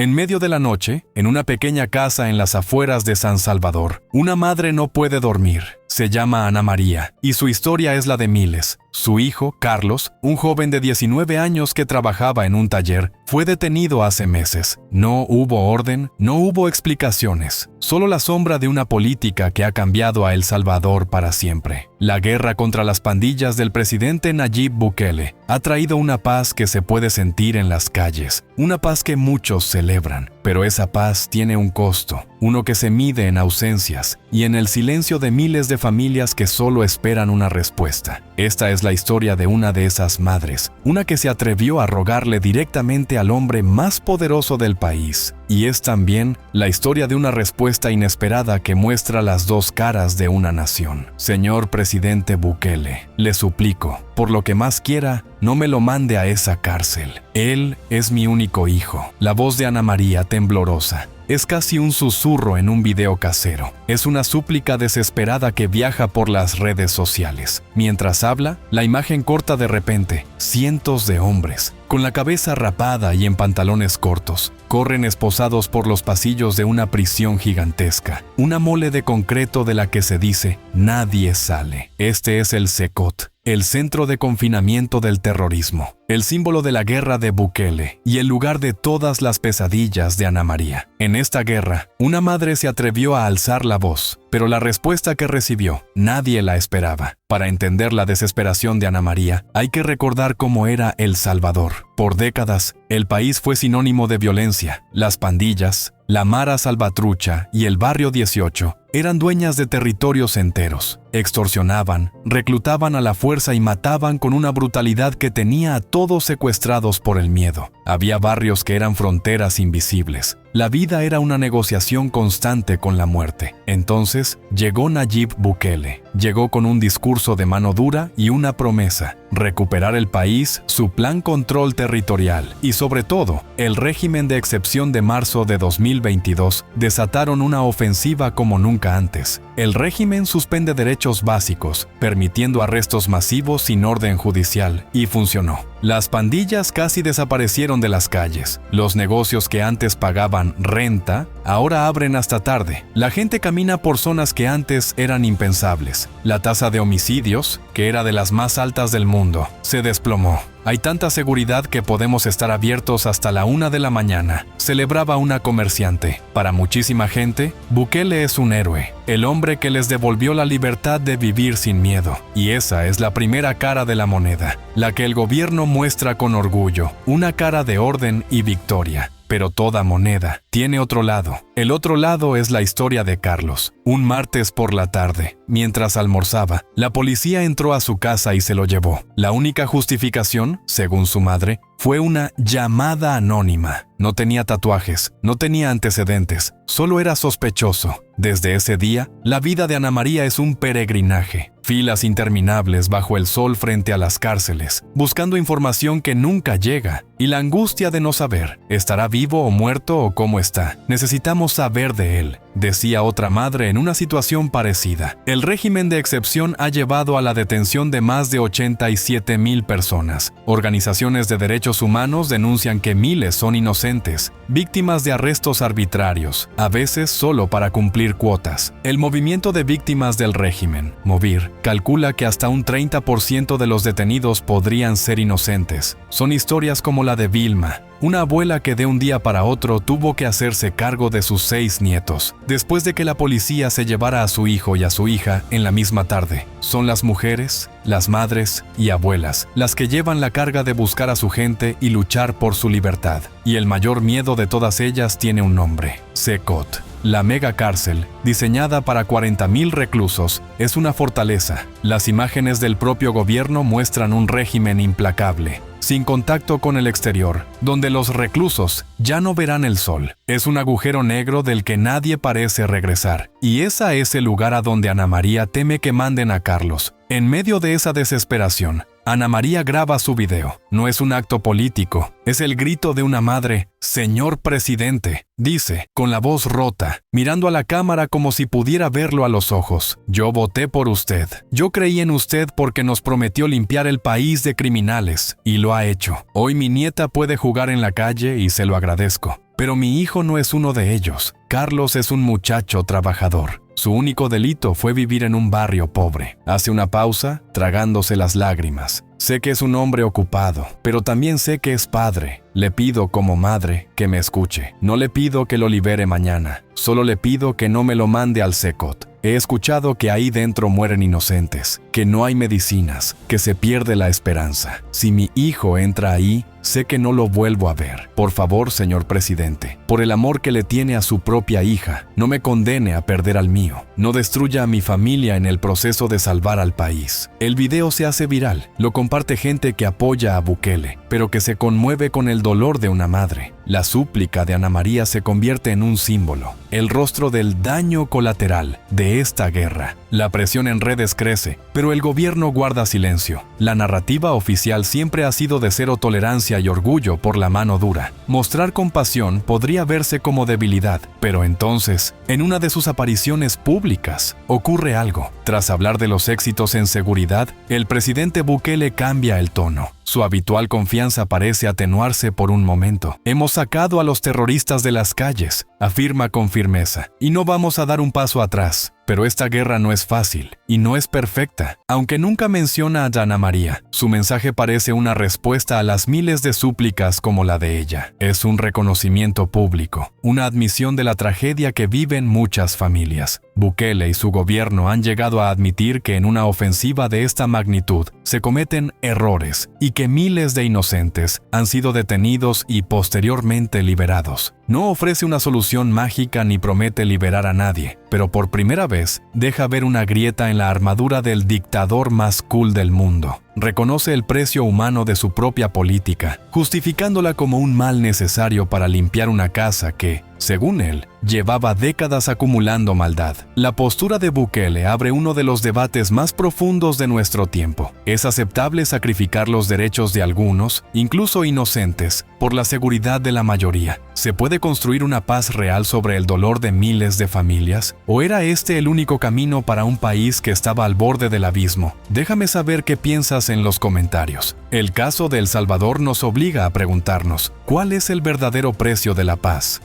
En medio de la noche, en una pequeña casa en las afueras de San Salvador, una madre no puede dormir. Se llama Ana María, y su historia es la de miles. Su hijo, Carlos, un joven de 19 años que trabajaba en un taller, fue detenido hace meses. No hubo orden, no hubo explicaciones, solo la sombra de una política que ha cambiado a El Salvador para siempre. La guerra contra las pandillas del presidente Nayib Bukele ha traído una paz que se puede sentir en las calles, una paz que muchos celebran, pero esa paz tiene un costo, uno que se mide en ausencias y en el silencio de miles de familias que solo esperan una respuesta. Esta es la historia de una de esas madres, una que se atrevió a rogarle directamente al hombre más poderoso del país. Y es también la historia de una respuesta inesperada que muestra las dos caras de una nación. Señor presidente Bukele, le suplico, por lo que más quiera, no me lo mande a esa cárcel. Él es mi único hijo. La voz de Ana María, temblorosa, es casi un susurro en un video casero. Es una súplica desesperada que viaja por las redes sociales. Mientras habla, la imagen corta de repente. Cientos de hombres, con la cabeza rapada y en pantalones cortos, corren esposados por los pasillos de una prisión gigantesca. Una mole de concreto de la que se dice, nadie sale. Este es el CECOT, el centro de confinamiento del terrorismo, el símbolo de la guerra de Bukele y el lugar de todas las pesadillas de Ana María. En esta guerra, una madre se atrevió a alzar la voz, pero la respuesta que recibió, nadie la esperaba. Para entender la desesperación de Ana María, hay que recordar cómo era El Salvador. Por décadas, el país fue sinónimo de violencia. Las pandillas, la Mara Salvatrucha y el Barrio 18 eran dueñas de territorios enteros. Extorsionaban, reclutaban a la fuerza y mataban con una brutalidad que tenía a todos secuestrados por el miedo. Había barrios que eran fronteras invisibles. La vida era una negociación constante con la muerte. Entonces llegó Nayib Bukele. Llegó con un discurso de mano dura y una promesa: recuperar el país, su plan control territorial y, sobre todo, el régimen de excepción de marzo de 2022 desataron una ofensiva como nunca antes. El régimen suspende derechos básicos, permitiendo arrestos masivos sin orden judicial, y funcionó. Las pandillas casi desaparecieron de las calles. Los negocios que antes pagaban renta, ahora abren hasta tarde. La gente camina por zonas que antes eran impensables. La tasa de homicidios, que era de las más altas del mundo, se desplomó. Hay tanta seguridad que podemos estar abiertos hasta la 1 de la mañana, celebraba una comerciante. Para muchísima gente, Bukele es un héroe, el hombre que les devolvió la libertad de vivir sin miedo. Y esa es la primera cara de la moneda, la que el gobierno muestra con orgullo, una cara de orden y victoria. Pero toda moneda tiene otro lado. El otro lado es la historia de Carlos. Un martes por la tarde, mientras almorzaba, la policía entró a su casa y se lo llevó. La única justificación, según su madre, fue una llamada anónima. No tenía tatuajes, no tenía antecedentes, solo era sospechoso. Desde ese día, la vida de Ana María es un peregrinaje. Filas interminables bajo el sol frente a las cárceles, buscando información que nunca llega, y la angustia de no saber, ¿estará vivo o muerto o cómo está? Necesitamos saber de él, decía otra madre en una situación parecida. El régimen de excepción ha llevado a la detención de más de 87,000 personas. Organizaciones de derechos humanos denuncian que miles son inocentes, víctimas de arrestos arbitrarios, a veces solo para cumplir cuotas. El movimiento de víctimas del régimen, MOVIR, calcula que hasta un 30% de los detenidos podrían ser inocentes. Son historias como la de Vilma, una abuela que de un día para otro tuvo que hacerse cargo de sus 6 nietos, después de que la policía se llevara a su hijo y a su hija en la misma tarde. Son las mujeres, las madres y abuelas las que llevan la carga de buscar a su gente y luchar por su libertad. Y el mayor miedo de todas ellas tiene un nombre: CECOT. La mega cárcel, diseñada para 40,000 reclusos, es una fortaleza. Las imágenes del propio gobierno muestran un régimen implacable, sin contacto con el exterior, donde los reclusos ya no verán el sol. Es un agujero negro del que nadie parece regresar. Y ese es el lugar a donde Ana María teme que manden a Carlos. En medio de esa desesperación, Ana María graba su video. No es un acto político, es el grito de una madre: «Señor presidente», dice, con la voz rota, mirando a la cámara como si pudiera verlo a los ojos. «Yo voté por usted. Yo creí en usted porque nos prometió limpiar el país de criminales, y lo ha hecho. Hoy mi nieta puede jugar en la calle y se lo agradezco. Pero mi hijo no es uno de ellos. Carlos es un muchacho trabajador. Su único delito fue vivir en un barrio pobre. Hace una pausa, tragándose las lágrimas. Sé que es un hombre ocupado, pero también sé que es padre. Le pido como madre que me escuche. No le pido que lo libere mañana. Solo le pido que no me lo mande al Secot. He escuchado que ahí dentro mueren inocentes, que no hay medicinas, que se pierde la esperanza. Si mi hijo entra ahí, sé que no lo vuelvo a ver. Por favor, señor presidente, por el amor que le tiene a su propia hija, no me condene a perder al mío. No destruya a mi familia en el proceso de salvar al país. El video se hace viral. Lo comparte gente que apoya a Bukele, pero que se conmueve con el dolor de una madre. La súplica de Ana María se convierte en un símbolo, el rostro del daño colateral de esta guerra. La presión en redes crece, pero el gobierno guarda silencio. La narrativa oficial siempre ha sido de cero tolerancia y orgullo por la mano dura. Mostrar compasión podría verse como debilidad, pero entonces, en una de sus apariciones públicas, ocurre algo. Tras hablar de los éxitos en seguridad, el presidente Bukele cambia el tono. Su habitual confianza parece atenuarse por un momento. Hemos sacado a los terroristas de las calles, afirma con firmeza, y no vamos a dar un paso atrás. Pero esta guerra no es fácil y no es perfecta. Aunque nunca menciona a Ana María, su mensaje parece una respuesta a las miles de súplicas como la de ella. Es un reconocimiento público, una admisión de la tragedia que viven muchas familias. Bukele y su gobierno han llegado a admitir que en una ofensiva de esta magnitud se cometen errores y que miles de inocentes han sido detenidos y posteriormente liberados. No ofrece una solución mágica ni promete liberar a nadie, pero por primera vez deja ver una grieta en la armadura del dictador más cool del mundo. Reconoce el precio humano de su propia política, justificándola como un mal necesario para limpiar una casa que, según él, llevaba décadas acumulando maldad. La postura de Bukele abre uno de los debates más profundos de nuestro tiempo. ¿Es aceptable sacrificar los derechos de algunos, incluso inocentes, por la seguridad de la mayoría? ¿Se puede construir una paz real sobre el dolor de miles de familias? ¿O era este el único camino para un país que estaba al borde del abismo? Déjame saber qué piensas en los comentarios. El caso de El Salvador nos obliga a preguntarnos, ¿cuál es el verdadero precio de la paz?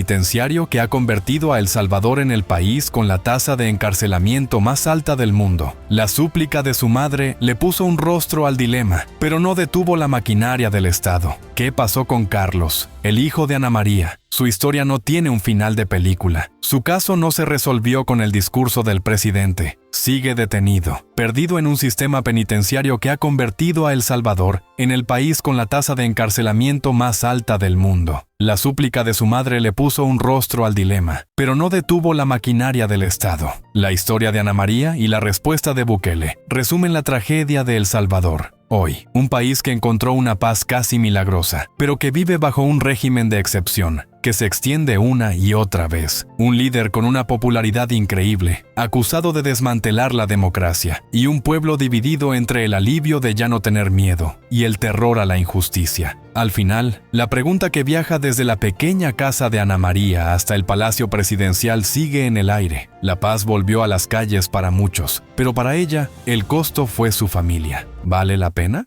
Penitenciario que ha convertido a El Salvador en el país con la tasa de encarcelamiento más alta del mundo. La súplica de su madre le puso un rostro al dilema, pero no detuvo la maquinaria del Estado. ¿Qué pasó con Carlos, el hijo de Ana María? Su historia no tiene un final de película. Su caso no se resolvió con el discurso del presidente. Sigue detenido, perdido en un sistema penitenciario que ha convertido a El Salvador en el país con la tasa de encarcelamiento más alta del mundo. La súplica de su madre le puso un rostro al dilema, pero no detuvo la maquinaria del Estado. La historia de Ana María y la respuesta de Bukele resumen la tragedia de El Salvador. Hoy, un país que encontró una paz casi milagrosa, pero que vive bajo un régimen de excepción, que se extiende una y otra vez. Un líder con una popularidad increíble, acusado de desmantelar la democracia, y un pueblo dividido entre el alivio de ya no tener miedo y el terror a la injusticia. Al final, la pregunta que viaja desde la pequeña casa de Ana María hasta el palacio presidencial sigue en el aire. La paz volvió a las calles para muchos, pero para ella, el costo fue su familia. ¿Vale la pena?